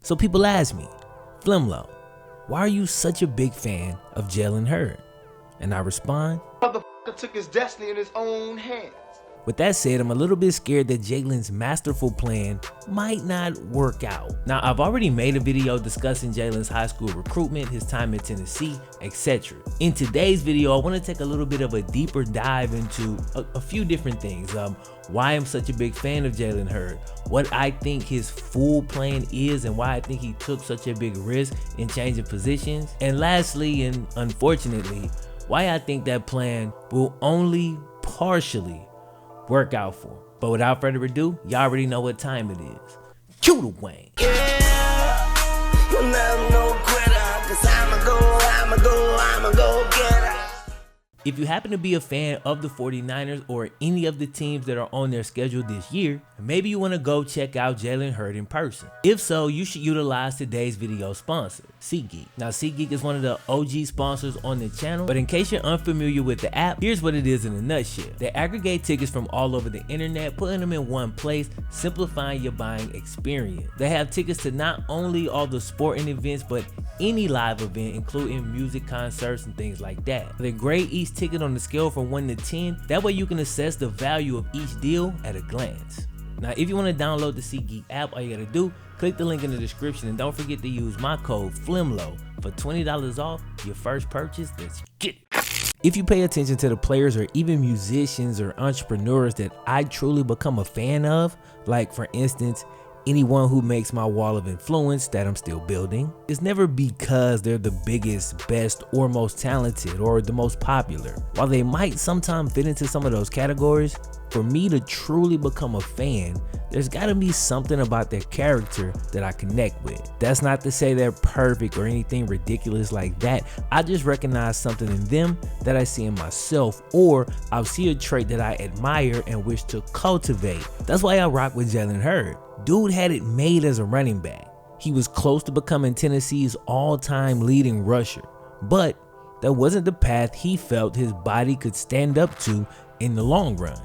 So people ask me, FlemLo, why are you such a big fan of Jalen Hurd? And I respond, motherfucker took his destiny in his own hands. With that said, I'm a little bit scared that Jalen's masterful plan might not work out. Now, I've already made a video discussing Jalen's high school recruitment, his time in Tennessee, etc. In today's video, I want to take a little bit of a deeper dive into a few different things. Why I'm such a big fan of Jalen Hurd, what I think his full plan is, and why I think he took such a big risk in changing positions. And lastly, and unfortunately, why I think that plan will only partially work out for him. But without further ado, y'all already know what time it is. Cue the Wayne. If you happen to be a fan of the 49ers or any of the teams that are on their schedule this year, maybe you want to go check out Jalen Hurd in person. If so, you should utilize today's video sponsor, SeatGeek. Now, SeatGeek is one of the OG sponsors on the channel, but in case you're unfamiliar with the app, here's what it is in a nutshell. They aggregate tickets from all over the internet, putting them in one place, simplifying your buying experience. They have tickets to not only all the sporting events, but any live event, including music concerts and things like that. They grade each ticket on the scale from 1 to 10. That way you can assess the value of each deal at a glance. Now, if you want to download the SeatGeek app, all you gotta do, click the link in the description, and don't forget to use my code FlemLo for $20 off your first purchase. Let's get it. If you pay attention to the players or even musicians or entrepreneurs that I truly become a fan of, like for instance, anyone who makes my wall of influence that I'm still building, it's never because they're the biggest, best, or most talented, or the most popular. While they might sometimes fit into some of those categories, for me to truly become a fan, there's gotta be something about their character that I connect with. That's not to say they're perfect or anything ridiculous like that. I just recognize something in them that I see in myself, or I'll see a trait that I admire and wish to cultivate. That's why I rock with Jalen Hurd. Dude had it made as a running back. He was close to becoming Tennessee's all-time leading rusher, but that wasn't the path he felt his body could stand up to in the long run.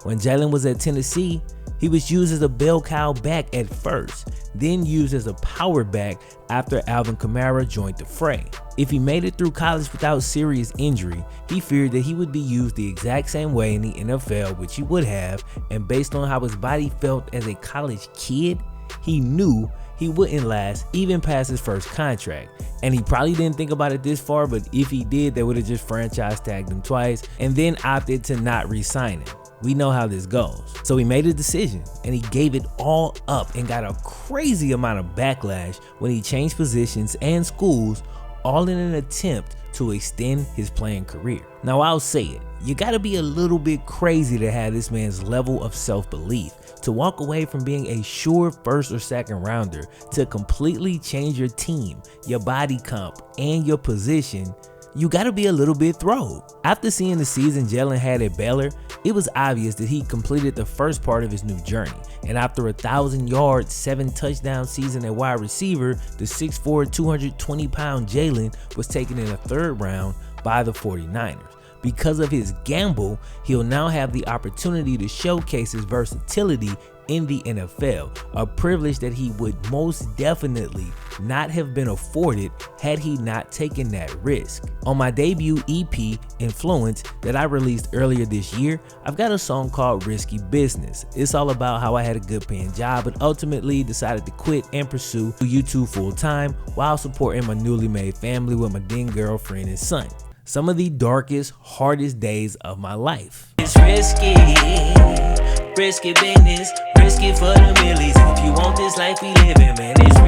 When Jalen was at Tennessee, he was used as a bell cow back at first, then used as a power back after Alvin Kamara joined the fray. If he made it through college without serious injury, he feared that he would be used the exact same way in the NFL, which he would have, and based on how his body felt as a college kid, he knew he wouldn't last even past his first contract. And he probably didn't think about it this far, but if he did, they would have just franchise tagged him twice and then opted to not re-sign him. We know how this goes. So he made a decision and he gave it all up and got a crazy amount of backlash when he changed positions and schools, all in an attempt to extend his playing career. Now, I'll say it, you gotta be a little bit crazy to have this man's level of self-belief to walk away from being a sure first or second rounder to completely change your team, your body comp, and your position. You gotta be a little bit thrilled. After seeing the season Jalen had at Baylor, it was obvious that he completed the first part of his new journey. And after 1,000 yards, 7 touchdown season at wide receiver, the 6'4", 220-pound Jalen was taken in the 3rd round by the 49ers. Because of his gamble, he'll now have the opportunity to showcase his versatility in the NFL, a privilege that he would most definitely not have been afforded had he not taken that risk. On my debut EP, Influence, that I released earlier this year, I've got a song called Risky Business. It's all about how I had a good paying job but ultimately decided to quit and pursue YouTube full time while supporting my newly made family with my then girlfriend and son. Some of the darkest, hardest days of my life. It's risky business, risky for the millies. If you want this life we living, man, it's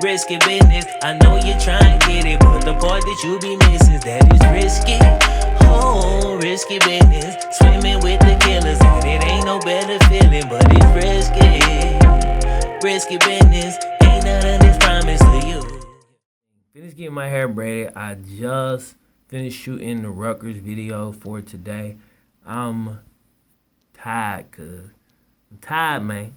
risky business. I know you're trying to get it, but the part that you be missing is that it's risky. Oh, risky business, swimming with the killers, and it ain't no better feeling, but it's risky business. Ain't none of this promised to you. Finished getting my hair braided. I just finished shooting the Rutgers video for today. I'm tired, man.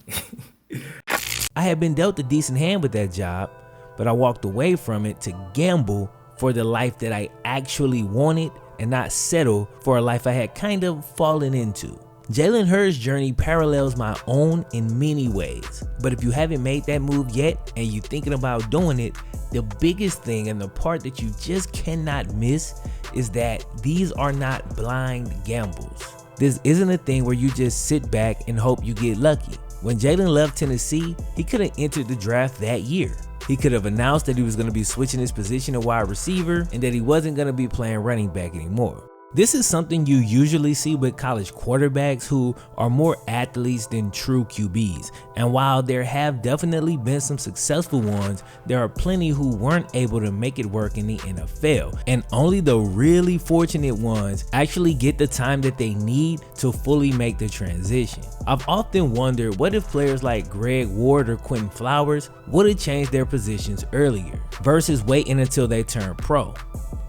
I had been dealt a decent hand with that job, but I walked away from it to gamble for the life that I actually wanted and not settle for a life I had kind of fallen into. Jalen Hurd's journey parallels my own in many ways, but if you haven't made that move yet and you're thinking about doing it, the biggest thing and the part that you just cannot miss is that these are not blind gambles. This isn't a thing where you just sit back and hope you get lucky. When Jalen left Tennessee, he could have entered the draft that year. He could have announced that he was going to be switching his position to wide receiver and that he wasn't going to be playing running back anymore. This is something you usually see with college quarterbacks who are more athletes than true QBs. And while there have definitely been some successful ones, there are plenty who weren't able to make it work in the NFL. And only the really fortunate ones actually get the time that they need to fully make the transition. I've often wondered what if players like Greg Ward or Quentin Flowers would have changed their positions earlier versus waiting until they turn pro.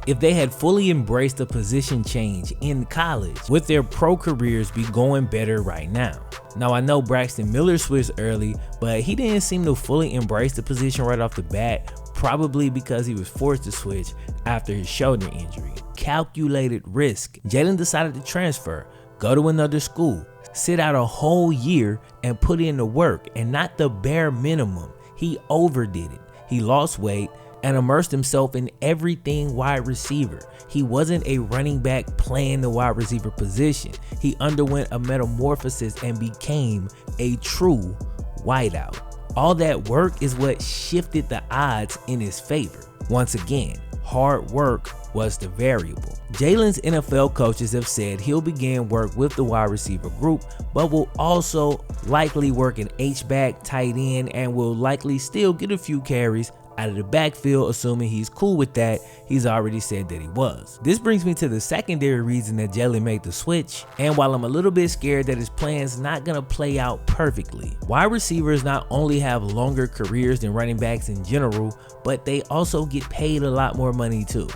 If they had fully embraced the position change in college, would their pro careers be going better right now? Now I know Braxton Miller switched early, but he didn't seem to fully embrace the position right off the bat, probably because he was forced to switch after his shoulder injury. Calculated risk. Jalen decided to transfer, go to another school, sit out a whole year and put in the work, and not the bare minimum. He overdid it. He lost weight and immersed himself in everything wide receiver. He wasn't a running back playing the wide receiver position. He underwent a metamorphosis and became a true wideout. All that work is what shifted the odds in his favor. Once again, hard work was the variable. Jalen's NFL coaches have said he'll begin work with the wide receiver group, but will also likely work an H-back, tight end, and will likely still get a few carries out of the backfield, assuming he's cool with that. He's already said that he was. This brings me to the secondary reason that Jalen made the switch, and while I'm a little bit scared that his plan's not gonna play out perfectly. Wide receivers not only have longer careers than running backs in general, but they also get paid a lot more money too.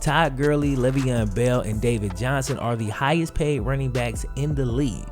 Todd Gurley, Le'Veon Bell, and David Johnson are the highest paid running backs in the league,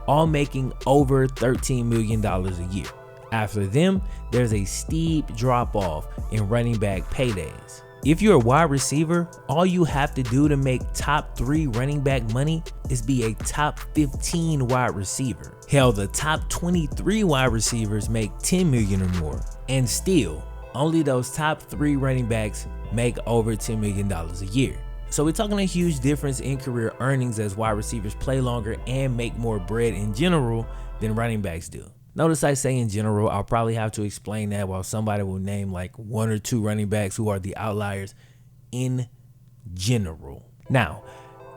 all making over $13 million a year. After them, there's a steep drop off in running back paydays. If you're a wide receiver, all you have to do to make top 3 running back money is be a top 15 wide receiver. Hell, the top 23 wide receivers make $10 million or more, and still, only those top 3 running backs make over $10 million a year. So we're talking a huge difference in career earnings as wide receivers play longer and make more bread in general than running backs do. Notice I say in general. I'll probably have to explain that, while somebody will name like 1 or 2 running backs who are the outliers in general. Now,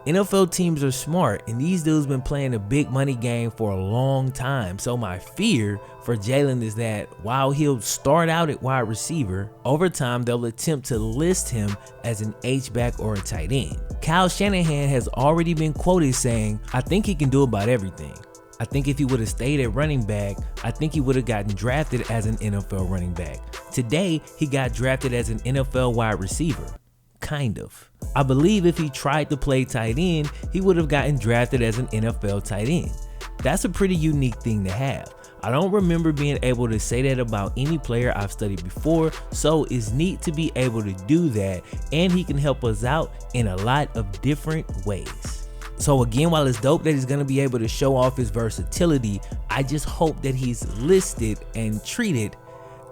NFL teams are smart, and these dudes been playing a big money game for a long time. So my fear for Jalen is that while he'll start out at wide receiver, over time they'll attempt to list him as an H-back or a tight end. Kyle Shanahan has already been quoted saying, "I think he can do about everything. I think if he would have stayed at running back, I think he would have gotten drafted as an NFL running back. Today, he got drafted as an NFL wide receiver. Kind of. I believe if he tried to play tight end, he would have gotten drafted as an NFL tight end. That's a pretty unique thing to have. I don't remember being able to say that about any player I've studied before, so it's neat to be able to do that, and he can help us out in a lot of different ways." So again, while it's dope that he's going to be able to show off his versatility, I just hope that he's listed and treated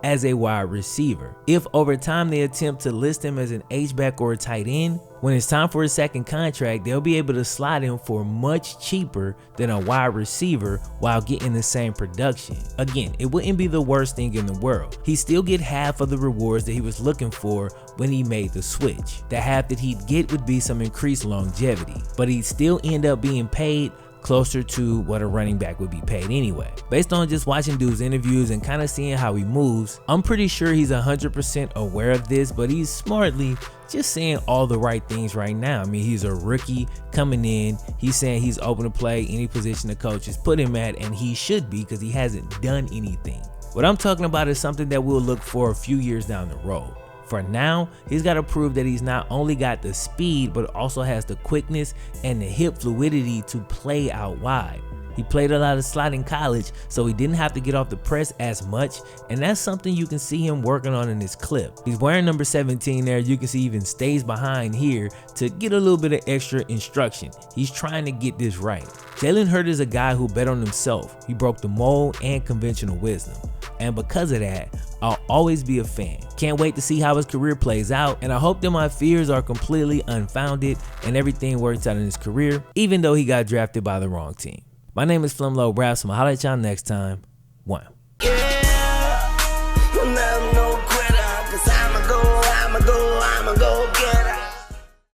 as a wide receiver. If over time they attempt to list him as an H-back or a tight end, when it's time for his second contract, they'll be able to slide him for much cheaper than a wide receiver while getting the same production. Again, it wouldn't be the worst thing in the world. He'd still get half of the rewards that he was looking for when he made the switch. The half that he'd get would be some increased longevity, but he'd still end up being paid closer to what a running back would be paid anyway. Based on just watching dude's interviews and kind of seeing how he moves, I'm pretty sure he's 100% aware of this, but he's smartly just saying all the right things right now. I mean, he's a rookie coming in. He's saying he's open to play any position the coach has put him at, and he should be because he hasn't done anything. What I'm talking about is something that we'll look for a few years down the road. For now, he's got to prove that he's not only got the speed, but also has the quickness and the hip fluidity to play out wide. He played a lot of slot in college, so he didn't have to get off the press as much, and that's something you can see him working on in this clip. He's wearing number 17 there. You can see he even stays behind here to get a little bit of extra instruction. He's trying to get this right. Jalen Hurd is a guy who bet on himself. He broke the mold and conventional wisdom. And because of that, I'll always be a fan. Can't wait to see how his career plays out, and I hope that my fears are completely unfounded and everything works out in his career, even though he got drafted by the wrong team. My name is FlemLo Raps. I'll holler at y'all next time. One.